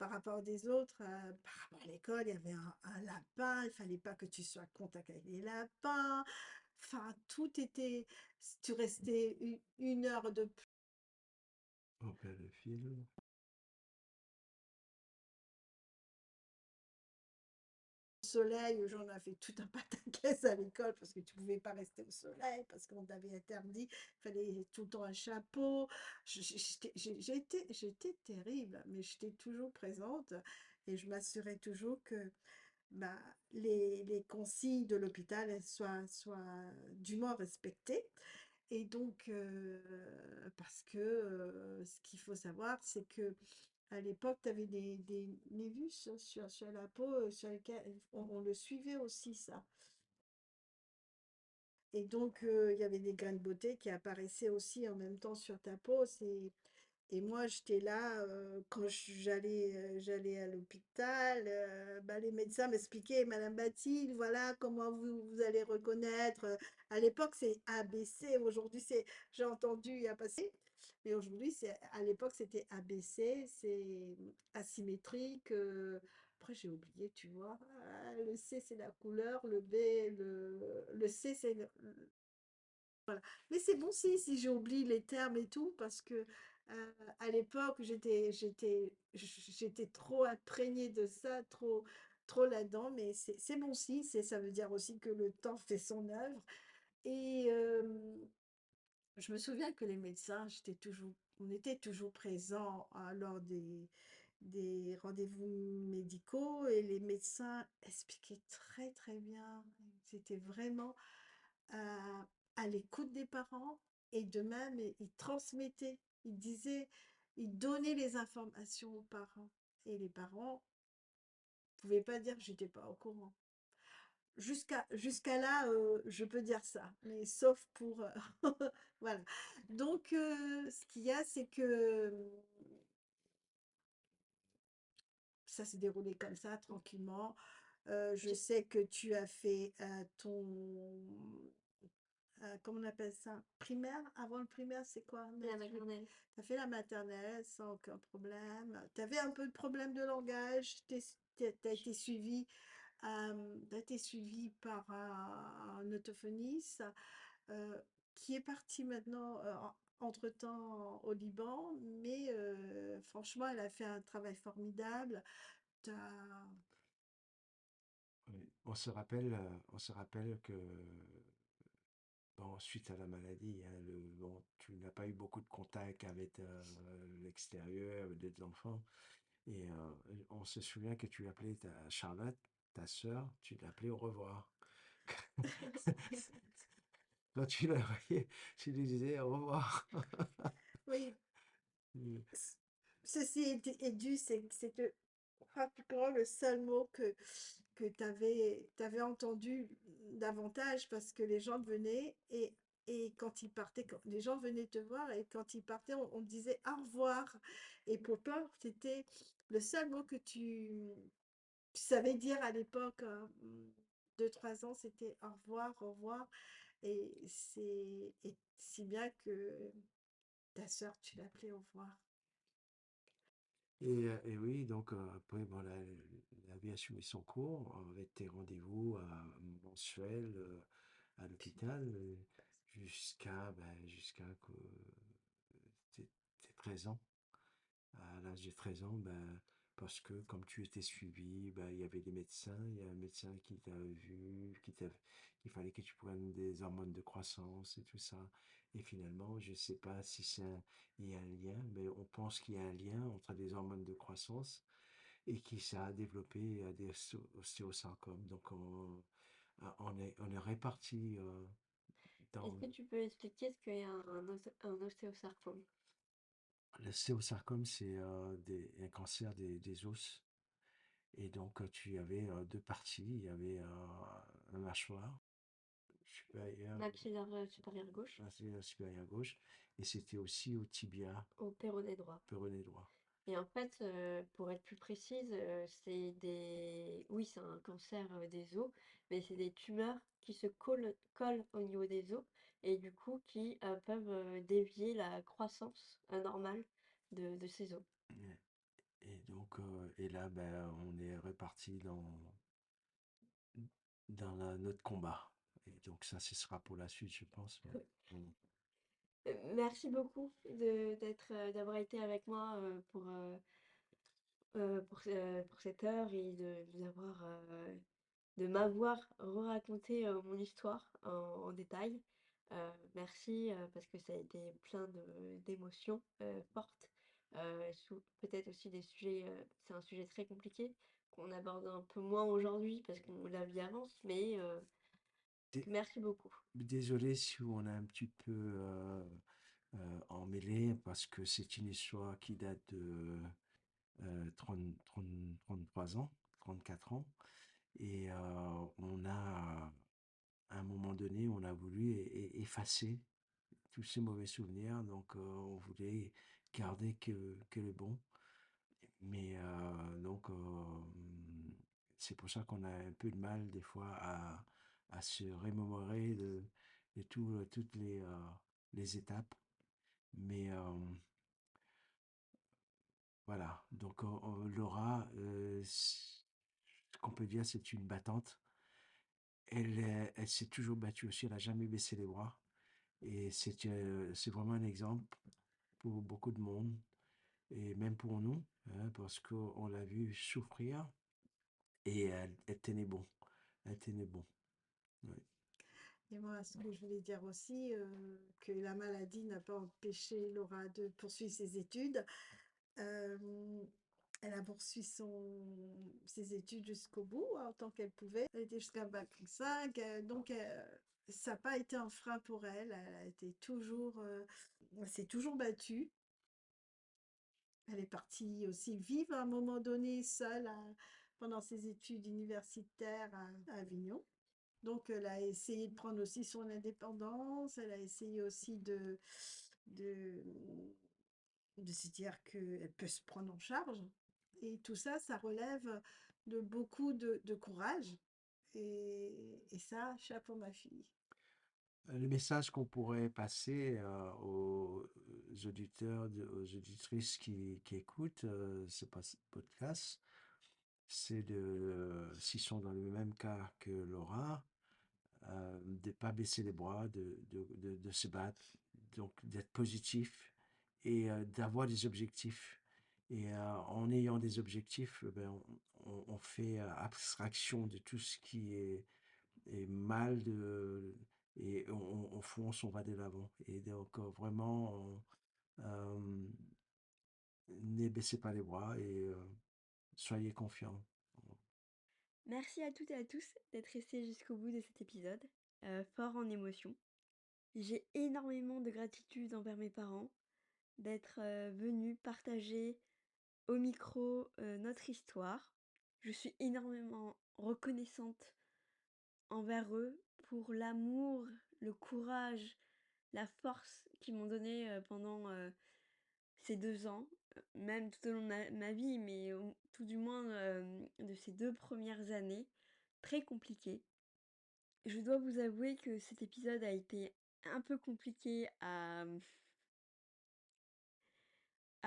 par rapport des autres, par rapport à l'école, il y avait un lapin, il fallait pas que tu sois en contact avec les lapins. Enfin, tout était, si tu restais une heure de On perd le fil. soleil, j'en ai fait tout un pataquès à l'école parce que tu pouvais pas rester au soleil, parce qu'on t'avait interdit, il fallait tout le temps un chapeau. J'étais terrible, mais j'étais toujours présente et je m'assurais toujours que bah, les consignes de l'hôpital elles soient dûment respectées. Et donc, parce que ce qu'il faut savoir, c'est que à l'époque, tu avais des névus sur la peau sur lesquels on le suivait aussi, ça. Et donc, il y avait des grains de beauté qui apparaissaient aussi en même temps sur ta peau. Et moi, j'étais là, quand j'allais à l'hôpital, bah, les médecins m'expliquaient, Madame Bathilde, voilà comment vous allez reconnaître. À l'époque, c'est ABC, aujourd'hui, j'ai entendu il y a passé, mais aujourd'hui, à l'époque, c'était ABC, c'est asymétrique. Après, j'ai oublié, tu vois. Le C, c'est la couleur, le B, le C, c'est mais c'est bon si j'oublie les termes et tout, parce que à l'époque, j'étais trop imprégnée de ça, trop là-dedans, mais c'est bon si, ça veut dire aussi que le temps fait son œuvre. Et je me souviens que les médecins, on était toujours présents lors des rendez-vous médicaux et les médecins expliquaient très très bien. C'était vraiment à, à l'écoute des parents et de même, ils transmettaient, ils disaient, ils donnaient les informations aux parents. Et les parents ne pouvaient pas dire que j'étais pas au courant. Jusqu'à là, je peux dire ça, mais sauf pour... voilà. Donc, ce qu'il y a, c'est que ça s'est déroulé comme ça, tranquillement. Je sais que tu as fait comment on appelle ça? Primaire? Avant le primaire, c'est quoi? La maternelle. Tu as fait la maternelle sans aucun problème. Tu avais un peu de problème de langage. Tu as été suivi, t'as été suivi par un orthophoniste qui est parti maintenant entre-temps au Liban, mais franchement, elle a fait un travail formidable. T'as- Oui. On se rappelle que bon, suite à la maladie, hein, bon, tu n'as pas eu beaucoup de contact avec l'extérieur, avec des enfants. Et on se souvient que tu appelais ta Charlotte, ta sœur, tu l'appelais au revoir. Quand tu la voyais, tu lui disais au revoir. Oui, Mm. ceci est dû, c'est que pratiquement le seul mot que tu avais entendu davantage parce que les gens venaient et quand ils partaient, les gens venaient te voir et quand ils partaient, on disait au revoir. Et pour toi, c'était le seul mot que tu savais dire à l'époque, 2, 3 ans, c'était au revoir, au revoir. Et si bien que ta sœur, tu l'appelais au revoir. Et oui, donc après, bon, la vie a suivi son cours avec tes rendez-vous mensuels à l'hôpital jusqu'à que tu 13 ans. À l'âge de 13 ans, ben, parce que comme tu étais suivi, ben, il y avait des médecins, il y a un médecin qui t'a vu, il fallait que tu prennes des hormones de croissance et tout ça. Et finalement, je ne sais pas si il y a un lien, mais on pense qu'il y a un lien entre les hormones de croissance et qui ça a développé des ostéosarcomes. Donc on est répartis Est-ce dans que tu peux expliquer ce qu'est un ostéosarcome? l'ostéosarcome, c'est un cancer des os. Et donc, tu avais deux parties. Il y avait un mâchoire supérieur, Maxillaire supérieur gauche, mâchoire supérieur gauche, et c'était aussi au tibia, au péroné droit. péroné droit. Et en fait, pour être plus précise, oui, c'est un cancer des os, mais c'est des tumeurs qui se collent au niveau des os et du coup qui peuvent dévier la croissance normale de ces os. Et donc, et là, ben, on est reparti dans notre combat. Et donc ça, ce sera pour la suite, je pense. Ouais. Mm. Merci beaucoup d'avoir été avec moi pour cette heure et de m'avoir raconté mon histoire en détail. Merci parce que ça a été plein d'émotions fortes. Peut-être aussi des sujets, c'est un sujet très compliqué qu'on aborde un peu moins aujourd'hui parce que la vie avance, mais Dé- merci beaucoup. Désolé si on a un petit peu emmêlé parce que c'est une histoire qui date de 30, 30, 33 ans, 34 ans. Et on a, à un moment donné, on a voulu effacer tous ces mauvais souvenirs. Donc, on voulait garder que le bon. Mais donc, c'est pour ça qu'on a un peu de mal des fois à se remémorer de toutes les étapes. Mais voilà. Donc, Laura, ce qu'on peut dire, c'est une battante. Elle s'est toujours battue aussi. Elle n'a jamais baissé les bras. Et c'est vraiment un exemple pour beaucoup de monde. Et même pour nous, hein, parce qu'on l'a vu souffrir et elle tenait bon. Elle tenait bon. Ouais. Et moi, ce que je voulais dire aussi, que la maladie n'a pas empêché Laura de poursuivre ses études. Euh, Elle a poursuivi ses études jusqu'au bout, hein, autant qu'elle pouvait. Elle était jusqu'à bac 5, donc ça n'a pas été un frein pour elle. Elle a été elle s'est toujours battue. Elle est partie aussi vivre à un moment donné seule pendant ses études universitaires à Avignon. Donc, elle a essayé de prendre aussi son indépendance. Elle a essayé aussi de, de se dire qu'elle peut se prendre en charge. Et tout ça, ça relève de beaucoup de courage. Et ça, chapeau ma fille. Le message qu'on pourrait passer aux auditeurs, aux auditrices qui écoutent ce podcast, c'est s'ils sont dans le même cas que Laura, de ne pas baisser les bras, de se battre, donc d'être positif et d'avoir des objectifs. Et en ayant des objectifs, ben, on fait abstraction de tout ce qui est mal et on fonce, on va de l'avant. Et donc vraiment, ne baissez pas les bras et soyez confiants. Merci à toutes et à tous d'être restés jusqu'au bout de cet épisode, fort en émotion. J'ai énormément de gratitude envers mes parents d'être venus partager au micro notre histoire. Je suis énormément reconnaissante envers eux pour l'amour, le courage, la force qu'ils m'ont donné pendant ces 2 ans, même tout au long de ma vie, mais tout du moins de ces 2 premières années, très compliquées. Je dois vous avouer que cet épisode a été un peu compliqué à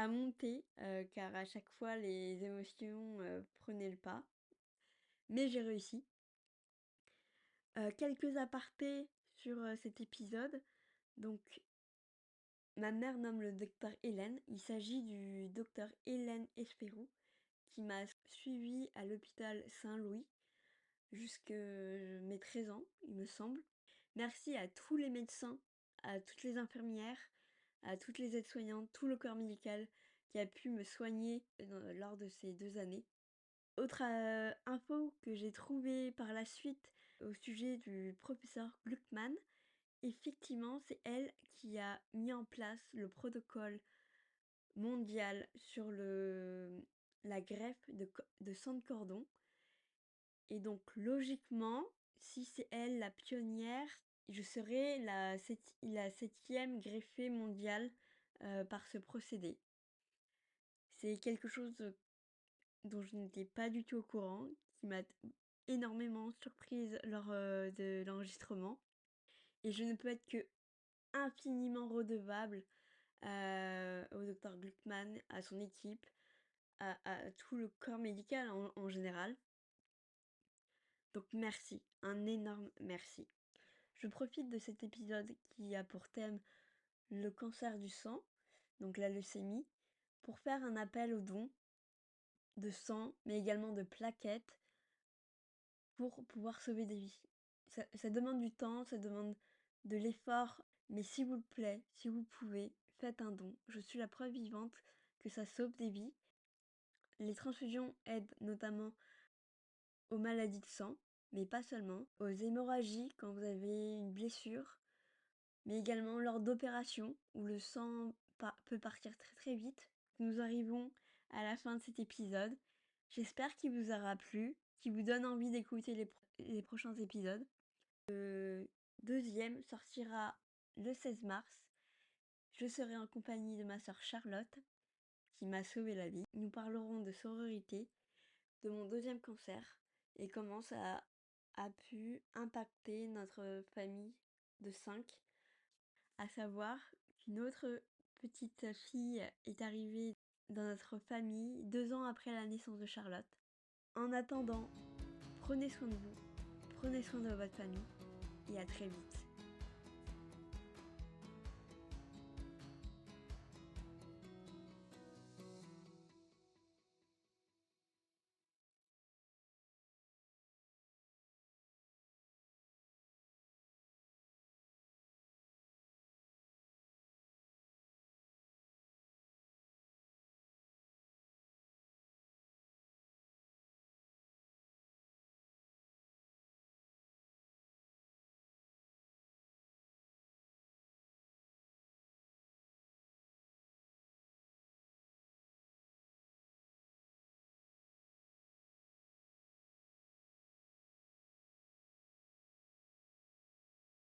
monter, car à chaque fois les émotions prenaient le pas. Mais j'ai réussi. Quelques apartés sur cet épisode. Donc, ma mère nomme le docteur Hélène. Il s'agit du docteur Hélène Espérou qui m'a suivi à l'hôpital Saint-Louis jusque mes 13 ans, il me semble. Merci à tous les médecins, à toutes les infirmières, à toutes les aides-soignantes, tout le corps médical qui a pu me soigner lors de ces 2 années. Autre info que j'ai trouvée par la suite au sujet du professeur Gluckman, effectivement, c'est elle qui a mis en place le protocole mondial sur la greffe de sang de cordon. Et donc, logiquement, si c'est elle la pionnière, je serai la 7e greffée mondiale par ce procédé. C'est quelque chose dont je n'étais pas du tout au courant, qui m'a énormément surprise lors de l'enregistrement. Et je ne peux être que infiniment redevable au docteur Gluckman, à son équipe, à tout le corps médical en général. Donc merci, un énorme merci. Je profite de cet épisode qui a pour thème le cancer du sang, donc la leucémie, pour faire un appel aux dons de sang, mais également de plaquettes pour pouvoir sauver des vies. Ça demande du temps, ça demande de l'effort, mais s'il vous plaît, si vous pouvez, faites un don. Je suis la preuve vivante que ça sauve des vies. Les transfusions aident notamment aux maladies de sang, mais pas seulement, aux hémorragies quand vous avez une blessure, mais également lors d'opérations où le sang peut partir très très vite. Nous arrivons à la fin de cet épisode. J'espère qu'il vous aura plu, qu'il vous donne envie d'écouter les prochains épisodes. Le deuxième sortira le 16 mars. Je serai en compagnie de ma sœur Charlotte, qui m'a sauvé la vie. Nous parlerons de sororité, de mon deuxième cancer et comment ça a pu impacter notre famille de 5. À savoir qu'une autre petite fille est arrivée dans notre famille 2 ans après la naissance de Charlotte. En attendant, prenez soin de vous, prenez soin de votre famille et à très vite.